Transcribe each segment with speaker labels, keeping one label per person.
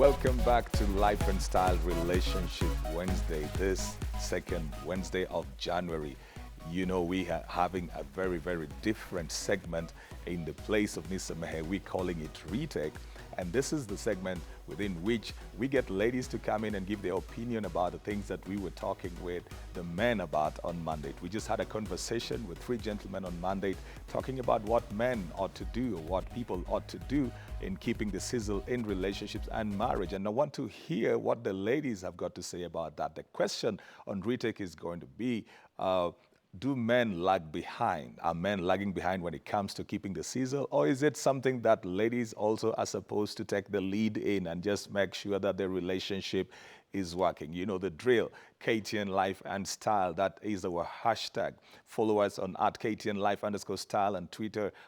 Speaker 1: Welcome back to Life and Style Relationship Wednesday, this second Wednesday of January. You know, we are having a very, very different segment in the place of Nisa Mehe. We're calling it Re.take. And this is the segment within which we get ladies to come in and give their opinion about the things that we were talking with the men about on Monday. We just had a conversation with three gentlemen on Monday talking about what men ought to do or what people ought to do in keeping the sizzle in relationships and marriage. And I want to hear what the ladies have got to say about that. The question on Retake is going to be, do men lag behind? Are men lagging behind when it comes to keeping the sizzle? Or is it something that ladies also are supposed to take the lead in and just make sure that their relationship is working? You know the drill. KTN Life and Style, that is our hashtag. Follow us on @KTN Life_Style and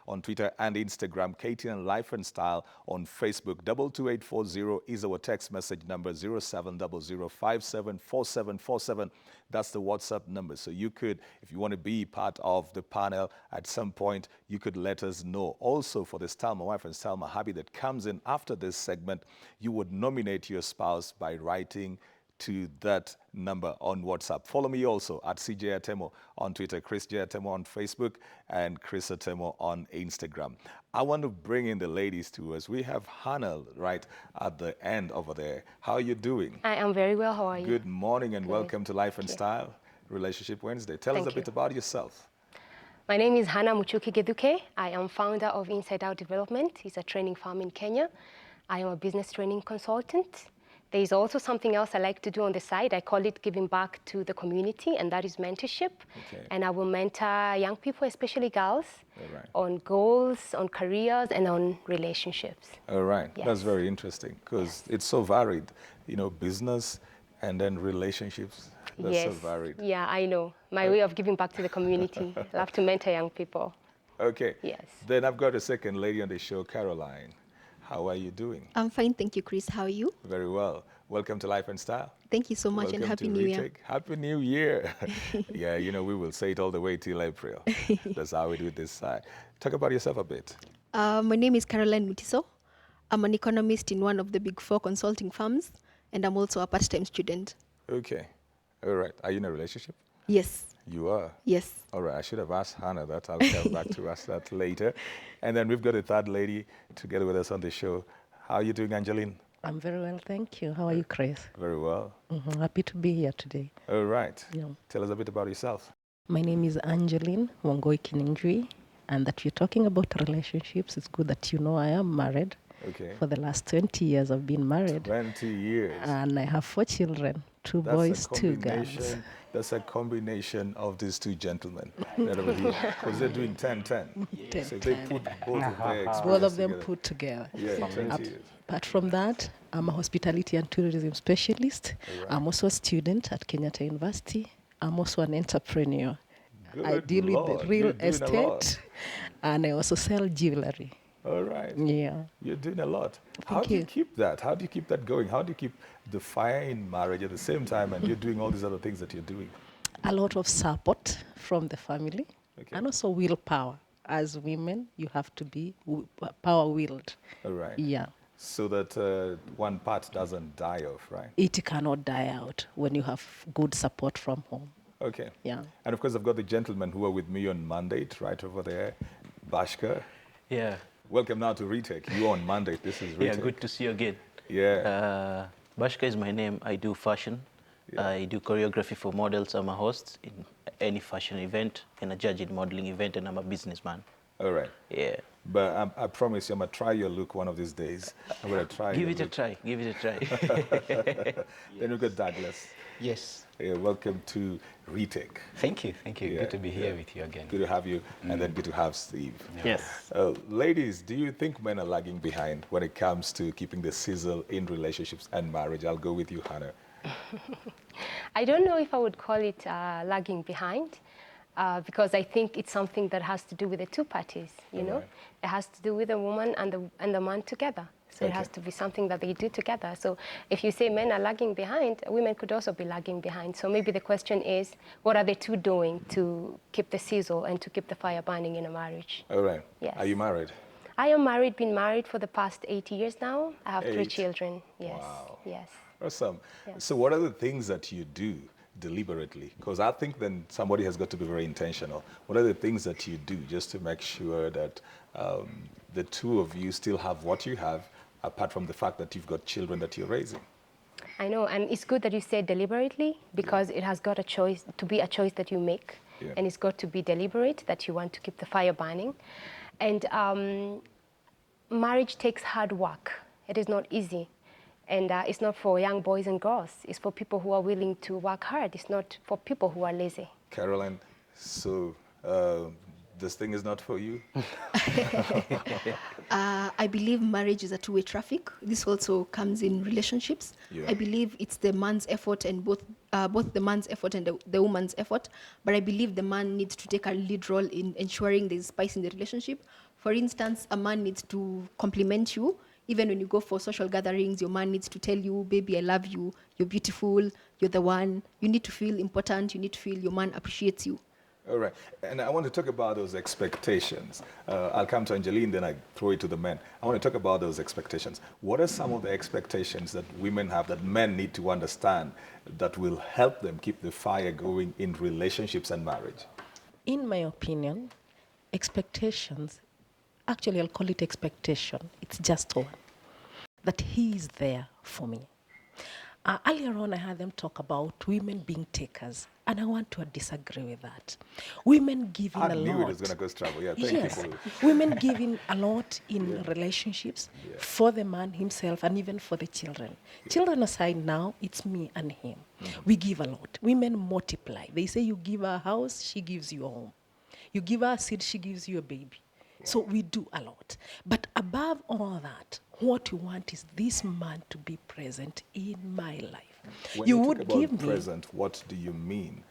Speaker 1: on Twitter and Instagram. KTN Life and Style on Facebook. 22840 is our text message number. 0700574747. That's the WhatsApp number. So you could, if you want to be part of the panel at some point, you could let us know. Also, for the Style My Wife and Style My Hubby that comes in after this segment, you would nominate your spouse by writing to that number on WhatsApp. Follow me also at CJ Atemo on Twitter, Chris J. Atemo on Facebook, and Chris Atemo on Instagram. I want to bring in the ladies to us. We have Hannah right at the end over there. How are you doing?
Speaker 2: I am very well. How are you?
Speaker 1: Good morning and welcome to Life and Style Relationship Wednesday. Tell us a bit about yourself.
Speaker 2: My name is Hannah Muchuki Geduke. I am founder of Inside Out Development. It's a training firm in Kenya. I am a business training consultant. There is also something else I like to do on the side. I call it giving back to the community, and that is mentorship. Okay. And I will mentor young people, especially girls, on goals, on careers, and on relationships.
Speaker 1: All right. Yes. That's very interesting because it's so varied. You know, business and then relationships. That's so varied.
Speaker 2: Yeah, I know. My way of giving back to the community. I love to mentor young people.
Speaker 1: Okay.
Speaker 2: Yes.
Speaker 1: Then I've got a second lady on the show, Caroline. How are you doing?
Speaker 3: I'm fine, thank you, Chris. How are you?
Speaker 1: Very well. Welcome to Life and Style.
Speaker 3: Thank you so much.
Speaker 1: Welcome
Speaker 3: and Happy New Year.
Speaker 1: Happy New Year. Yeah, you know, we will say it all the way till April. That's how we do this side. Talk about yourself a bit.
Speaker 3: My name is Caroline Mutiso. I'm an economist in one of the big 4 consulting firms, and I'm also a part-time student.
Speaker 1: Okay. All right. Are you in a relationship?
Speaker 3: Yes.
Speaker 1: You are?
Speaker 3: Yes.
Speaker 1: All right. I should have asked Hannah that. I'll come back to ask that later. And then we've got a third lady together with us on the show. How are you doing, Angeline?
Speaker 4: I'm very well, thank you. How are you, Chris?
Speaker 1: Very well.
Speaker 4: Happy to be here today.
Speaker 1: All right.
Speaker 4: Yeah.
Speaker 1: Tell us a bit about yourself.
Speaker 4: My name is Angeline Wangoi Kininjui, and that you're talking about relationships, it's good that you know I am married.
Speaker 1: Okay.
Speaker 4: For the last 20 years, I've been married.
Speaker 1: 20 years.
Speaker 4: And I have 4 children, 2 boys, 2 girls.
Speaker 1: That's a combination of these 2 gentlemen that over here, because they're doing 10-10. So they put both of their experiences
Speaker 4: both of them
Speaker 1: together.
Speaker 4: Put together.
Speaker 1: Yeah, 20 years.
Speaker 4: Apart from that, I'm a hospitality and tourism specialist. Right. I'm also a student at Kenyatta University. I'm also an entrepreneur.
Speaker 1: Good
Speaker 4: I deal
Speaker 1: Lord.
Speaker 4: with the real estate, and I also sell jewelry.
Speaker 1: All right.
Speaker 4: Yeah.
Speaker 1: You're doing a lot.
Speaker 4: How
Speaker 1: do you keep that? How do you keep that going? How do you keep the fire in marriage at the same time and you're doing all these other things that you're doing?
Speaker 4: A lot of support from the family, and also willpower. As women, you have to be power-willed.
Speaker 1: All right.
Speaker 4: Yeah.
Speaker 1: So that one part doesn't die off, right?
Speaker 4: It cannot die out when you have good support from home.
Speaker 1: Okay.
Speaker 4: Yeah.
Speaker 1: And of course, I've got the gentlemen who are with me on Monday, right over there. Bashka.
Speaker 5: Yeah.
Speaker 1: Welcome now to Retake. You on Monday. This is Retake.
Speaker 5: Yeah, good to see you again.
Speaker 1: Yeah.
Speaker 5: Bashka is my name. I do fashion. Yeah. I do choreography for models. I'm a host in any fashion event and a judge in modeling event, and I'm a businessman.
Speaker 1: All right.
Speaker 5: Yeah.
Speaker 1: But I promise you, I'm going to try your look one of these days. I'm going to try
Speaker 5: Give it a try. Give it a try.
Speaker 1: Then we've got Douglas.
Speaker 6: Yes.
Speaker 1: Yeah, welcome to Retake.
Speaker 6: Thank you. Thank you. Yeah, good to be here with you again.
Speaker 1: Good to have you, and then good to have Steve.
Speaker 5: Yes.
Speaker 1: Ladies, do you think men are lagging behind when it comes to keeping the sizzle in relationships and marriage? I'll go with you, Hannah.
Speaker 2: I don't know if I would call it lagging behind. Because I think it's something that has to do with the 2 parties, you know? Right. It has to do with the woman and the man together. So it has to be something that they do together. So if you say men are lagging behind, women could also be lagging behind. So maybe the question is, what are the 2 doing to keep the sizzle and to keep the fire burning in a marriage?
Speaker 1: All right.
Speaker 2: Yes.
Speaker 1: Are you married?
Speaker 2: I am married, been married for the past 8 years now. I have 3
Speaker 1: 8.
Speaker 2: children. Yes.
Speaker 1: Wow.
Speaker 2: Yes.
Speaker 1: Awesome.
Speaker 2: Yes.
Speaker 1: So what are the things that you do deliberately? Because I think then somebody has got to be very intentional. What are the things that you do just to make sure that the two of you still have what you have, apart from the fact that you've got children that you're raising?
Speaker 2: I know, and it's good that you say deliberately, because it has got a choice to be a choice that you make, and it's got to be deliberate that you want to keep the fire burning. And marriage takes hard work. It is not easy. And it's not for young boys and girls. It's for people who are willing to work hard. It's not for people who are lazy.
Speaker 1: Caroline, so this thing is not for you?
Speaker 3: I believe marriage is a two-way traffic. This also comes in relationships.
Speaker 1: Yeah.
Speaker 3: I believe it's the man's effort and both the man's effort and the woman's effort. But I believe the man needs to take a lead role in ensuring there's spice in the relationship. For instance, a man needs to compliment you. Even when you go for social gatherings, your man needs to tell you, baby, I love you, you're beautiful, you're the one. You need to feel important. You need to feel your man appreciates you.
Speaker 1: All right. And I want to talk about those expectations. I'll come to Angeline, then I throw it to the men. I want to talk about those expectations. What are some of the expectations that women have that men need to understand that will help them keep the fire going in relationships and marriage?
Speaker 4: In my opinion, expectations, actually I'll call it expectation, it's just one, that he is there for me. Earlier on, I had them talk about women being takers, and I want to disagree with that. Women give in a lot.
Speaker 1: I knew it was going to cause trouble. Yeah, thank
Speaker 4: Yes,
Speaker 1: you.
Speaker 4: women give in a lot in relationships for the man himself and even for the children. Children aside now, it's me and him. We give a lot. Women multiply. They say you give her a house, she gives you a home. You give her a seed, she gives you a baby. So we do a lot. But above all that, what you want is this man to be present in my life.
Speaker 1: When
Speaker 4: you
Speaker 1: you
Speaker 4: would
Speaker 1: talk about
Speaker 4: give me
Speaker 1: present, what do you mean?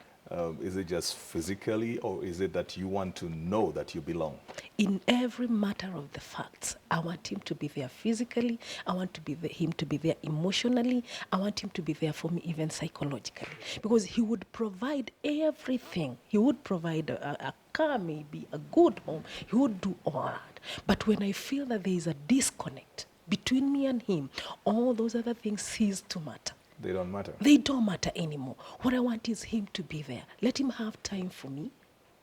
Speaker 1: Is it just physically, or is it that you want to know that you belong?
Speaker 4: in every matter of the facts. I want him to be there physically. I want him to be there emotionally. I want him to be there for me even psychologically. Because he would provide everything. He would provide a car, maybe a good home. He would do all that. But when I feel that there is a disconnect between me and him, all those other things cease to matter.
Speaker 1: They don't matter.
Speaker 4: They don't matter anymore. What I want is him to be there. Let him have time for me.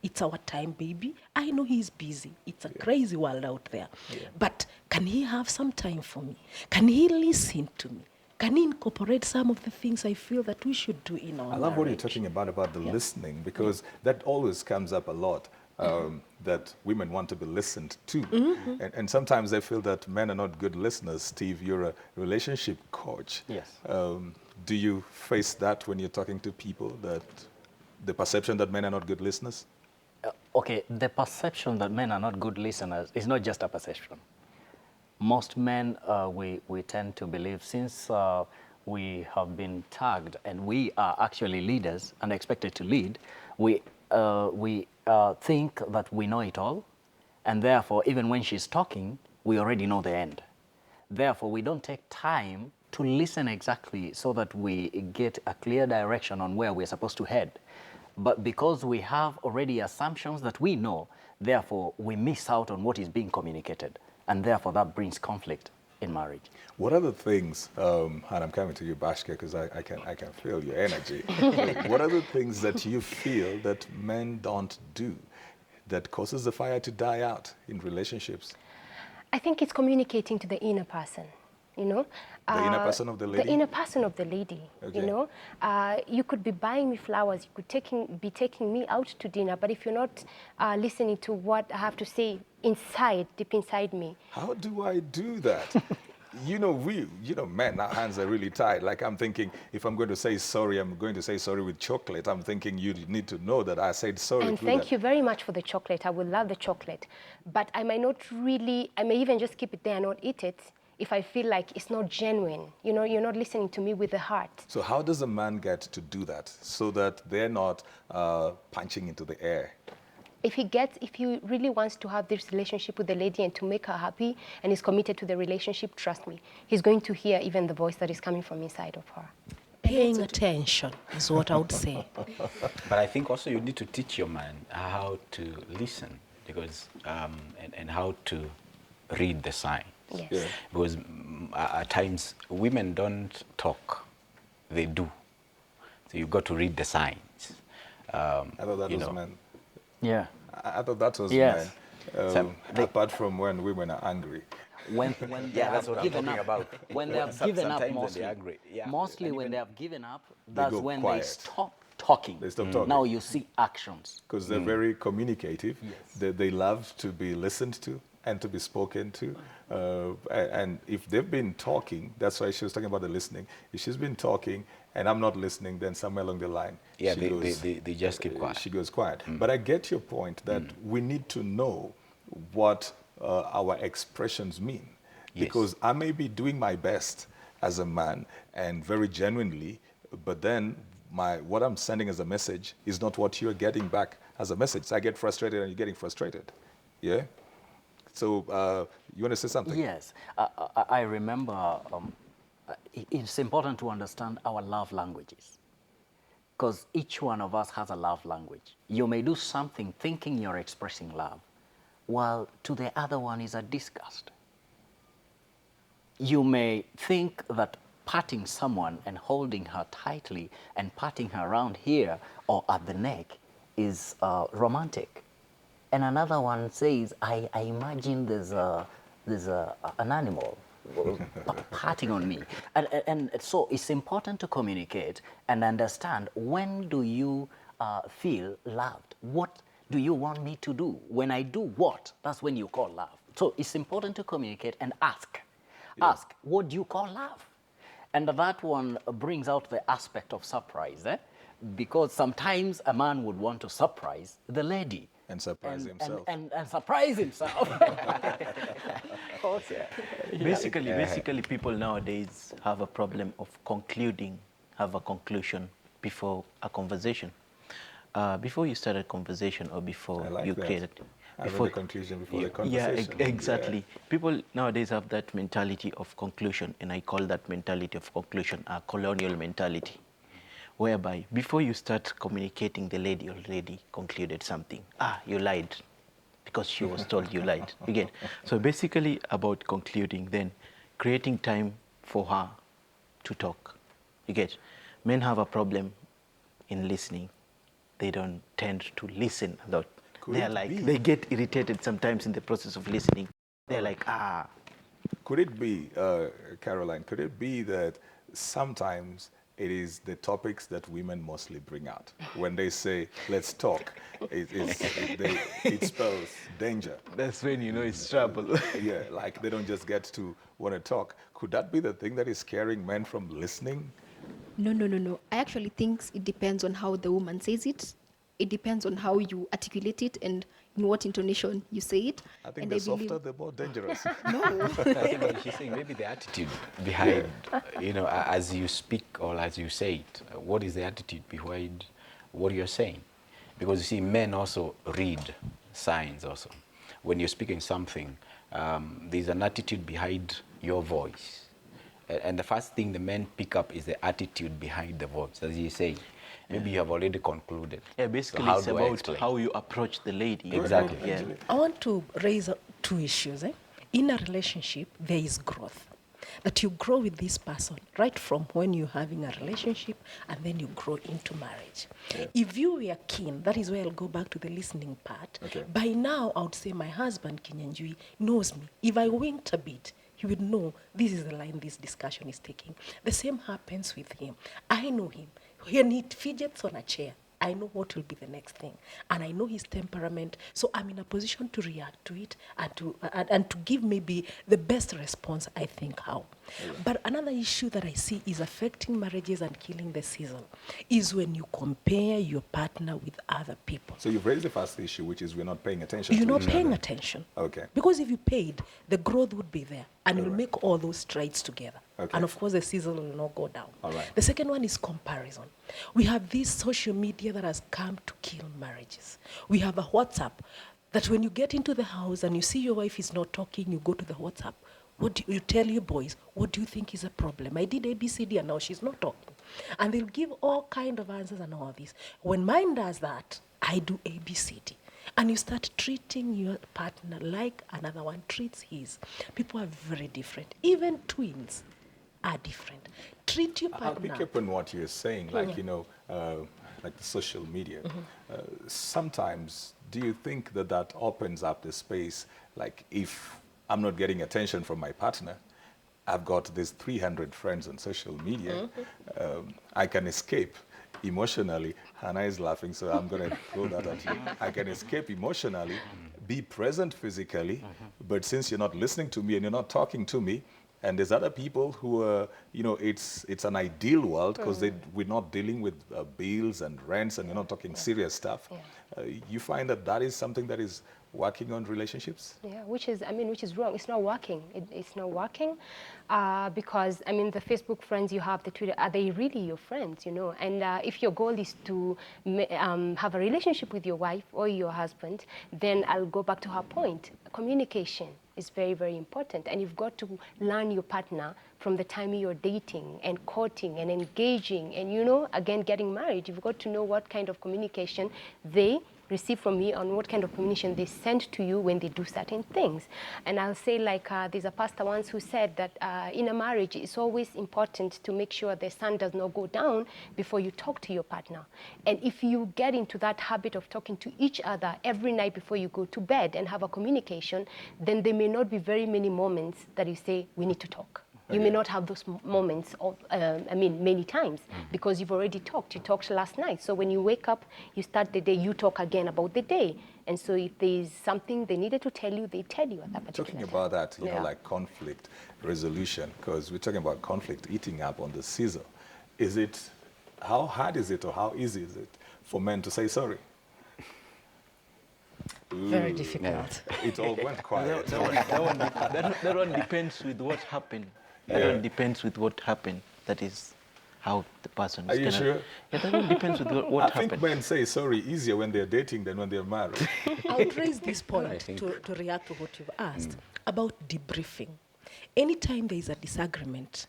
Speaker 4: It's our time, baby. I know he's busy. It's a crazy world out there. But can he have some time for me? Can he listen to me? Can he incorporate some of the things I feel that we should do in our marriage?
Speaker 1: I love what you're talking about the listening, because that always comes up a lot. That women want to be listened to. And sometimes they feel that men are not good listeners. Steve, you're a relationship coach.
Speaker 6: Yes.
Speaker 1: Do you face that when you're talking to people, that the perception that men are not good listeners?
Speaker 6: Okay, the perception that men are not good listeners is not just a perception. Most men, we tend to believe, since we have been tagged and we are actually leaders and expected to lead, we think that we know it all, and therefore, even when she's talking, we already know the end. Therefore, we don't take time to listen exactly so that we get a clear direction on where we're supposed to head. But because we have already assumptions that we know, therefore, we miss out on what is being communicated, and therefore, that brings conflict in marriage.
Speaker 1: What are the things, and I'm coming to you, Bashka, because I can feel your energy. What are the things that you feel that men don't do that causes the fire to die out in relationships?
Speaker 2: I think it's communicating to the inner person, you know.
Speaker 1: The inner person of the lady?
Speaker 2: The inner person of the lady,
Speaker 1: Okay.
Speaker 2: you know. You could be buying me flowers, you could be taking me out to dinner, but if you're not listening to what I have to say inside, deep inside me.
Speaker 1: How do I do that? Men, our hands are really tied. Like, I'm thinking, if I'm going to say sorry, I'm going to say sorry with chocolate. I'm thinking you need to know that I said sorry.
Speaker 2: And thank you very much for the chocolate. I would love the chocolate. But I may even just keep it there and not eat it if I feel like it's not genuine. You know, you're not listening to me with the heart.
Speaker 1: So how does a man get to do that so that they're not punching into the air?
Speaker 2: If he really wants to have this relationship with the lady and to make her happy and is committed to the relationship, trust me, he's going to hear even the voice that is coming from inside of her.
Speaker 4: Paying attention is what I would say.
Speaker 6: But I think also you need to teach your man how to listen, because and how to
Speaker 7: read the signs.
Speaker 2: Yes.
Speaker 1: Yeah.
Speaker 7: Because at times women don't talk, they do. So you've got to read the signs.
Speaker 1: I thought that
Speaker 7: You
Speaker 1: was
Speaker 7: know.
Speaker 1: men.
Speaker 6: Yeah.
Speaker 1: I thought that was
Speaker 6: Yes.
Speaker 1: men.
Speaker 7: Some-
Speaker 1: Apart from when women are angry.
Speaker 6: When they
Speaker 7: Yeah, that's
Speaker 6: have
Speaker 7: what I'm
Speaker 6: given
Speaker 7: talking
Speaker 6: up,
Speaker 7: about.
Speaker 6: when they have
Speaker 7: Some-
Speaker 6: given up
Speaker 7: sometimes when
Speaker 6: mostly,
Speaker 7: they're angry, yeah.
Speaker 6: mostly
Speaker 7: And
Speaker 6: when
Speaker 7: even-
Speaker 6: they have given up, that's
Speaker 1: go
Speaker 6: when
Speaker 1: quiet.
Speaker 6: they stop talking.
Speaker 1: They stop talking.
Speaker 6: Now you see actions.
Speaker 1: Because they're very communicative. They love to be listened to and to be spoken to. And if they've been talking, that's why she was talking about the listening. If she's been talking and I'm not listening, then somewhere along the line,
Speaker 7: Yeah,
Speaker 1: she
Speaker 7: they,
Speaker 1: goes,
Speaker 7: they just keep quiet.
Speaker 1: She goes quiet. But I get your point that we need to know what our expressions mean.
Speaker 7: Yes.
Speaker 1: Because I may be doing my best as a man and very genuinely, but then what I'm sending as a message is not what you're getting back as a message. So I get frustrated and you're getting frustrated. Yeah? So you want to say something?
Speaker 6: Yes, I remember it's important to understand our love languages because each one of us has a love language. You may do something thinking you're expressing love, while to the other one is a disgust. You may think that patting someone and holding her tightly and patting her around here or at the neck is romantic. And another one says, I imagine there's an animal patting on me. And so it's important to communicate and understand when do you feel loved? What do you want me to do? When I do what, that's when you call love. So it's important to communicate and ask. Ask, what do you call love? And that one brings out the aspect of surprise, because sometimes a man would want to surprise the lady.
Speaker 1: And surprise himself.
Speaker 6: And surprise himself. Okay.
Speaker 5: Basically, people nowadays have a problem of have a conclusion before a conversation. Before you start a conversation or before
Speaker 1: I like
Speaker 5: you
Speaker 1: that.
Speaker 5: create it.
Speaker 1: Having the conclusion before the
Speaker 5: Yeah,
Speaker 1: conversation.
Speaker 5: exactly. People nowadays have that mentality of conclusion, and I call that mentality of conclusion a colonial mentality, whereby before you start communicating, the lady already concluded something. You lied, because she was told you lied. You get? So basically about concluding, then creating time for her to talk. You get? Men have a problem in listening. They don't tend to listen a lot. They're like, they get irritated sometimes in the process of listening. They're like,
Speaker 1: Could it be, Caroline, could it be that sometimes it is the topics that women mostly bring out? When they say, let's talk, it spells danger.
Speaker 7: That's when you know it's trouble.
Speaker 1: Yeah, like they don't just get to want to talk. Could that be the thing that is scaring men from listening?
Speaker 3: No. I actually think it depends on how the woman says it. It depends on how you articulate it and in what intonation you say it.
Speaker 1: I think
Speaker 3: And
Speaker 1: the softer, the more dangerous.
Speaker 3: No.
Speaker 7: I think what she's saying, maybe the attitude behind, as you speak or as you say it, what is the attitude behind what you're saying? Because you see, men also read signs also. When you're speaking something, there's an attitude behind your voice. And the first thing the men pick up is the attitude behind the voice, as you say. Maybe you have already concluded.
Speaker 5: yeah, basically
Speaker 7: So how
Speaker 5: it's
Speaker 7: do I
Speaker 5: about
Speaker 7: explain?
Speaker 5: how you approach the lady.
Speaker 7: Exactly.
Speaker 5: Yeah.
Speaker 4: I want to raise two issues. In a relationship, there is growth. That you grow with this person right from when you're having a relationship and then you grow into marriage.
Speaker 1: Yeah.
Speaker 4: If you were keen, that is where I'll go back to the listening part.
Speaker 1: Okay.
Speaker 4: By now, I would say my husband, Kinyanjui, knows me. If I winked a bit, he would know this is the line this discussion is taking. The same happens with him. I know him. When he fidgets on a chair, I know what will be the next thing. And I know his temperament, so I'm in a position to react to it and to give maybe the best response, I think, how. Yeah. But another issue that I see is affecting marriages and killing the sizzle is when you compare your partner with other people.
Speaker 1: So you've raised the first issue, which is we're not paying attention
Speaker 4: You're
Speaker 1: to
Speaker 4: not
Speaker 1: each
Speaker 4: paying
Speaker 1: other.
Speaker 4: attention.
Speaker 1: Okay.
Speaker 4: Because if you paid, the growth would be there. And you'll
Speaker 1: Alright.
Speaker 4: make all those strides together.
Speaker 1: Okay.
Speaker 4: And of course, the sizzle will not go down.
Speaker 1: Alright.
Speaker 4: The second one is comparison. We have this social media that has come to kill marriages. We have a WhatsApp that when you get into the house and you see your wife is not talking, you go to the WhatsApp. What do you tell your boys? What do you think is a problem? I did ABCD and now she's not talking. And they'll give all kind of answers and all this. When mine does that, I do ABCD. and you start treating your partner like another one treats his. People are very different. Even twins are different. Treat your
Speaker 1: I'll
Speaker 4: partner.
Speaker 1: pick up on what you're saying, like, like the social media. Sometimes, do you think that that opens up the space, like if I'm not getting attention from my partner, I've got these 300 friends on social media, I can escape emotionally. Hannah is laughing, so I'm going to throw that at you. I can escape emotionally, be present physically, but since you're not listening to me and you're not talking to me, and there's other people who are, it's an ideal world because we're not dealing with bills and rents and you're not talking serious stuff. You find that that is something that is working on relationships?
Speaker 2: Yeah, which is wrong. It's not working. It's not working because, the Facebook friends you have, the Twitter, are they really your friends, And if your goal is to have a relationship with your wife or your husband, then I'll go back to her point. Communication is very, very important. And you've got to learn your partner from the time you're dating and courting and engaging and, again, getting married. You've got to know what kind of communication they receive from you and what kind of communication they send to you when they do certain things. And I'll say, like, there's a pastor once who said that in a marriage, it's always important to make sure the sun does not go down before you talk to your partner. And if you get into that habit of talking to each other every night before you go to bed and have a communication, then there may not be very many moments that you say, we need to talk. You may not have those moments of, many times because you've already talked. You talked last night. So when you wake up, you start the day, you talk again about the day. And so if there's something they needed to tell you, they tell you at that particular
Speaker 1: Talking
Speaker 2: time.
Speaker 1: about that, like conflict resolution, because we're talking about conflict eating up on the sizzle. How hard is it or how easy is it for men to say sorry?
Speaker 4: Very difficult.
Speaker 1: It all went quiet.
Speaker 5: That one depends with what happened. That one depends with what happened. That is how the person is.
Speaker 1: Are you sure?
Speaker 5: Yeah, that one depends with what
Speaker 1: I
Speaker 5: happened.
Speaker 1: think men say sorry easier when they're dating than when they're married.
Speaker 4: I would raise this point to react to what you've asked about debriefing. Anytime there is a disagreement,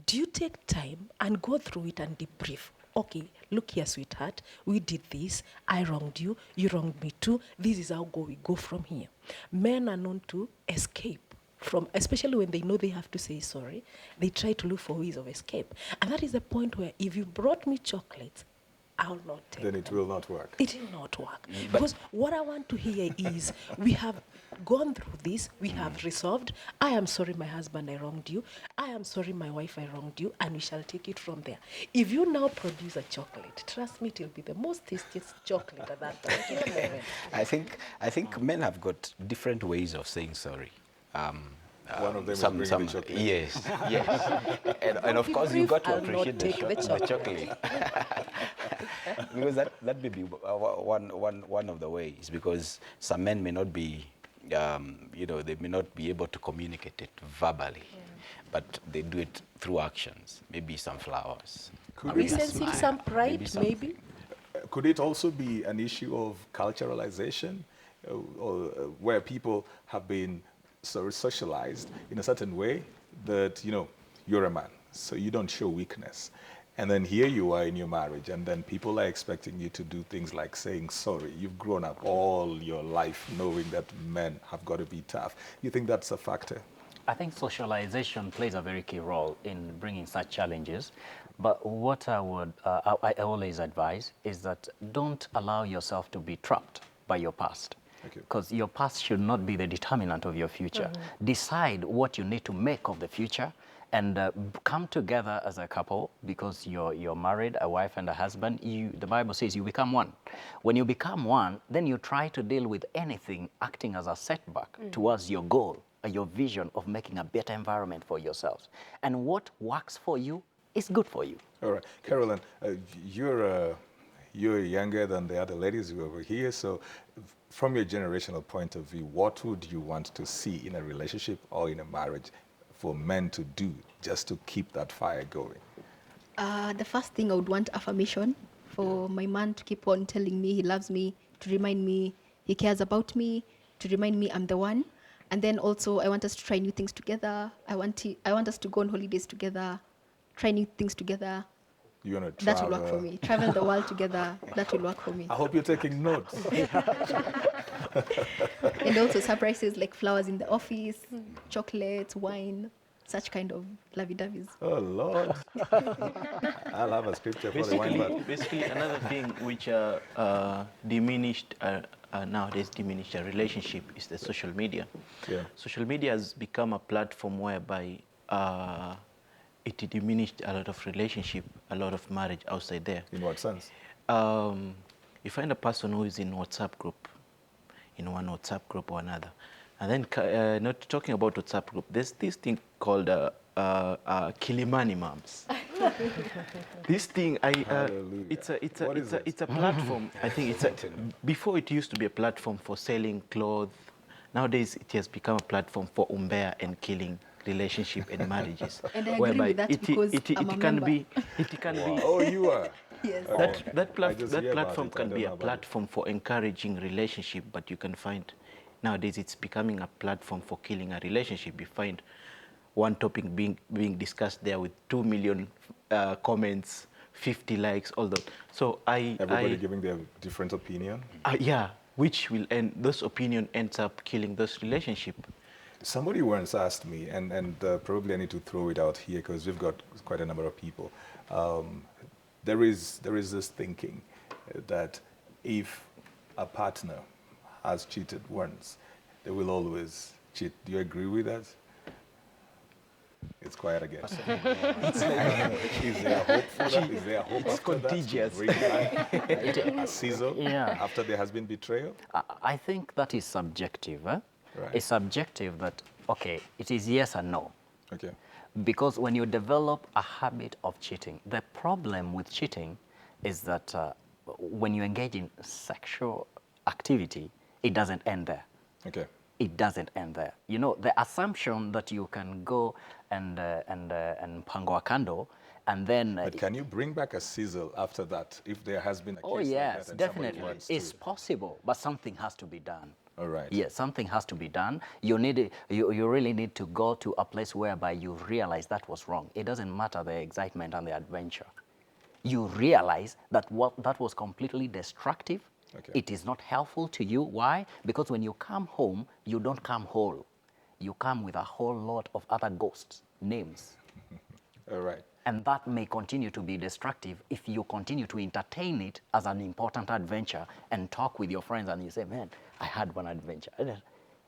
Speaker 4: do you take time and go through it and debrief? Okay, look here, sweetheart, we did this, I wronged you, you wronged me too, this is how we go from here. Men are known to escape from, especially when they know they have to say sorry, they try to look for ways of escape. And that is the point where if you brought me chocolates, I'll not take
Speaker 1: Then it will not work.
Speaker 4: It will not work. Because what I want to hear is, we have gone through this, we have resolved. I am sorry, my husband, I wronged you. I am sorry, my wife, I wronged you, and we shall take it from there. If you now produce a chocolate, trust me, it will be the most tastiest chocolate at that particular moment.
Speaker 7: I think men have got different ways of saying sorry.
Speaker 1: One of them is bringing the chocolate.
Speaker 7: Yes, yes. and of course, you've got to appreciate the chocolate. Because that may be one of the ways, because some men may not be, they may not be able to communicate it verbally, but they do it through actions, maybe some flowers.
Speaker 4: Are we sensing some pride, maybe?
Speaker 1: Could it also be an issue of culturalization, where people have been so socialized in a certain way that, you're a man, so you don't show weakness. And then here you are in your marriage, and then people are expecting you to do things like saying sorry. You've grown up all your life knowing that men have got to be tough. You think that's a factor?
Speaker 6: I think socialization plays a very key role in bringing such challenges. But what I always advise is that don't allow yourself to be trapped by your past. Because your past should not be the determinant of your future. Decide what you need to make of the future and come together as a couple, because you're married, a wife and a husband. The Bible says you become one. When you become one, then you try to deal with anything acting as a setback towards your goal or your vision of making a better environment for yourselves. And what works for you is good for you.
Speaker 1: All right. Carolyn, you're younger than the other ladies who are over here, so from your generational point of view, what would you want to see in a relationship or in a marriage for men to do just to keep that fire going?
Speaker 3: The first thing, I would want affirmation for my man to keep on telling me he loves me, to remind me he cares about me, to remind me I'm the one. And then also, I want us to try new things together. I want us to go on holidays together, try new things together.
Speaker 1: You want to
Speaker 3: That
Speaker 1: travel?
Speaker 3: will work for me. Travel the world together, that will work for me.
Speaker 1: I hope you're taking notes.
Speaker 3: And also surprises like flowers in the office, chocolates, wine, such kind of lovey-doveys.
Speaker 1: Oh, Lord. I'll have a scripture for the wine bar.
Speaker 5: Basically, another thing which nowadays diminished a relationship is the social media.
Speaker 1: Yeah.
Speaker 5: Social media has become a platform whereby it diminished a lot of relationship, a lot of marriage outside there.
Speaker 1: In what sense?
Speaker 5: You find a person who is in WhatsApp group, in one WhatsApp group or another, and then not talking about WhatsApp group, there's this thing called Kilimani Moms. This thing,
Speaker 1: Hallelujah.
Speaker 5: it's a platform. I think before it used to be a platform for selling clothes. Nowadays it has become a platform for umbea and killing relationship and marriages.
Speaker 3: And I agree with that because I'm a member.
Speaker 5: It can be.
Speaker 1: Oh, you are?
Speaker 3: Yes.
Speaker 5: That
Speaker 1: I just hear about
Speaker 5: platform
Speaker 1: it. I
Speaker 5: can
Speaker 1: don't
Speaker 5: be
Speaker 1: know
Speaker 5: a
Speaker 1: about it.
Speaker 5: platform for encouraging relationship, but you can find nowadays it's becoming a platform for killing a relationship. You find one topic being discussed there with 2 million comments, 50 likes, all that. So
Speaker 1: Everybody giving their different opinion?
Speaker 5: yeah, which will end, those opinion ends up killing this relationship.
Speaker 1: Somebody once asked me, and probably I need to throw it out here because we've got quite a number of people. There is this thinking that if a partner has cheated once, they will always cheat. Do you agree with that? It's quiet again. Is there a hope for that? Is there a hope after
Speaker 5: contagious.
Speaker 1: that? Bring back a sizzle
Speaker 6: Yeah.
Speaker 1: after there has been betrayal?
Speaker 6: I think that is subjective.
Speaker 1: Right.
Speaker 6: It's subjective that, okay, it is yes and no.
Speaker 1: Okay.
Speaker 6: Because when you develop a habit of cheating, the problem with cheating is that when you engage in sexual activity, it doesn't end there.
Speaker 1: Okay.
Speaker 6: It doesn't end there. You know, the assumption that you can go and pango a candle and then...
Speaker 1: But can you bring back a sizzle after that if there has been a case
Speaker 6: oh,
Speaker 1: like
Speaker 6: yes,
Speaker 1: that and somebody
Speaker 6: definitely.
Speaker 1: wants
Speaker 6: It's
Speaker 1: to?
Speaker 6: possible, but something has to be done.
Speaker 1: All right.
Speaker 6: Yes, something has to be done. You really need to go to a place whereby you realize that was wrong. It doesn't matter the excitement and the adventure. You realize that that was completely destructive.
Speaker 1: Okay.
Speaker 6: It is not helpful to you. Why? Because when you come home, you don't come whole. You come with a whole lot of other ghosts, names.
Speaker 1: All right.
Speaker 6: And that may continue to be destructive if you continue to entertain it as an important adventure and talk with your friends and you say, man, I had one adventure.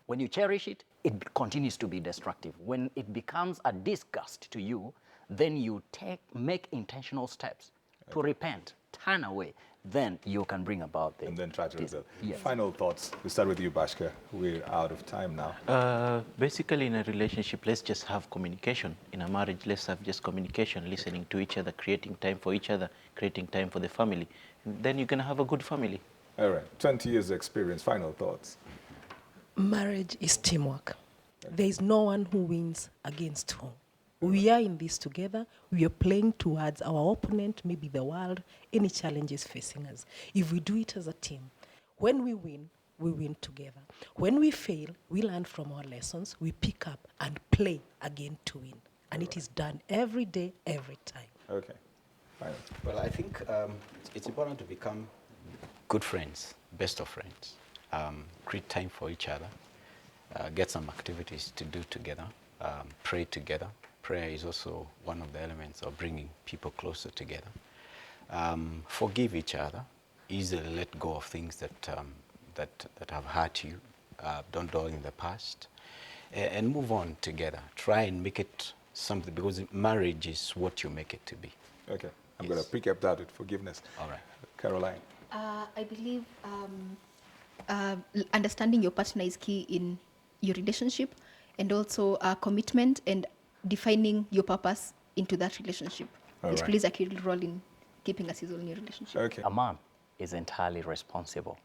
Speaker 6: When you cherish it, it continues to be destructive. When it becomes a disgust to you, then you make intentional steps to repent, turn away. Then you can bring about the...
Speaker 1: And then try to rebuild.
Speaker 6: Yes.
Speaker 1: Final thoughts. We start with you, Bashka. We're out of time now.
Speaker 5: Basically, in a relationship, let's just have communication. In a marriage, let's have just communication, listening to each other, creating time for each other, creating time for the family. And then you're going to have a good family.
Speaker 1: All right. 20 years experience. Final thoughts.
Speaker 4: Marriage is teamwork. There is no one who wins against who. We are in this together. We are playing towards our opponent, maybe the world, any challenges facing us. If we do it as a team, when we win together. When we fail, we learn from our lessons, we pick up and play again to win. And it is done every day, every time.
Speaker 1: Okay. Final.
Speaker 7: Well, I think it's important to become good friends, best of friends. Create time for each other. Get some activities to do together. Pray together. Prayer is also one of the elements of bringing people closer together. Forgive each other. Easily let go of things that have hurt you. Don't dwell in the past. And move on together. Try and make it something, because marriage is what you make it to be.
Speaker 1: Okay. I'm going to pick up that with forgiveness.
Speaker 7: All right.
Speaker 1: Caroline.
Speaker 3: I believe understanding your partner is key in your relationship, and also commitment and defining your purpose into that relationship.
Speaker 1: All
Speaker 3: It
Speaker 1: right.
Speaker 3: plays a key role in keeping a sizzle in your relationship.
Speaker 1: Okay.
Speaker 6: A man is entirely responsible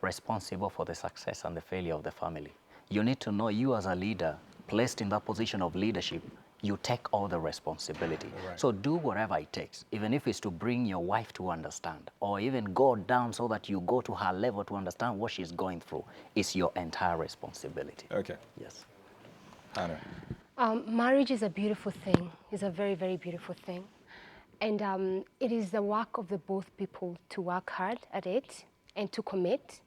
Speaker 6: for the success and the failure of the family. You need to know you as a leader, placed in that position of leadership, you take all the responsibility.
Speaker 1: Right.
Speaker 6: So do whatever it takes, even if it's to bring your wife to understand, or even go down so that you go to her level to understand what she's going through. It's your entire responsibility.
Speaker 1: Okay.
Speaker 6: Yes.
Speaker 1: Hannah.
Speaker 2: Marriage is a beautiful thing. It's a very, very beautiful thing. And it is the work of the both people to work hard at it and to commit.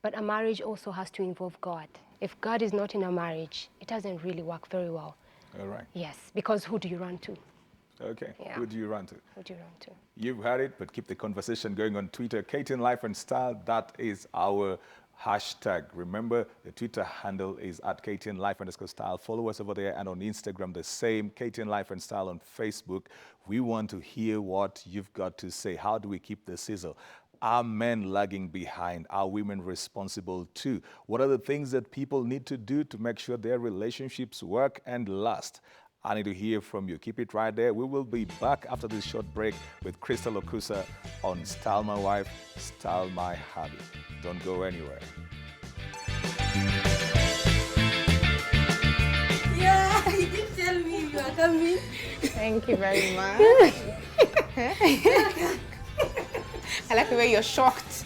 Speaker 2: But a marriage also has to involve God. If God is not in a marriage, it doesn't really work very well.
Speaker 1: All right.
Speaker 2: Yes, because who do you run to?
Speaker 1: Okay.
Speaker 2: Yeah.
Speaker 1: Who do you run to?
Speaker 2: Who do you run to?
Speaker 1: You've heard it, but keep the conversation going on Twitter. KTN Life and Style, that is our hashtag. Remember, the Twitter handle is at KTN Life _ Style. Follow us over there, and on Instagram, the same, KTN Life and Style. On Facebook, we want to hear what you've got to say. How do we keep the sizzle? Are men lagging behind? Are women responsible too? What are the things that people need to do to make sure their relationships work and last? I need to hear from you. Keep it right there. We will be back after this short break with Crystal Okusa on Style My Wife, Style My Hubby. Don't go anywhere.
Speaker 8: Yeah, you did tell me you are coming.
Speaker 9: Thank you very much. I like the way you're shocked.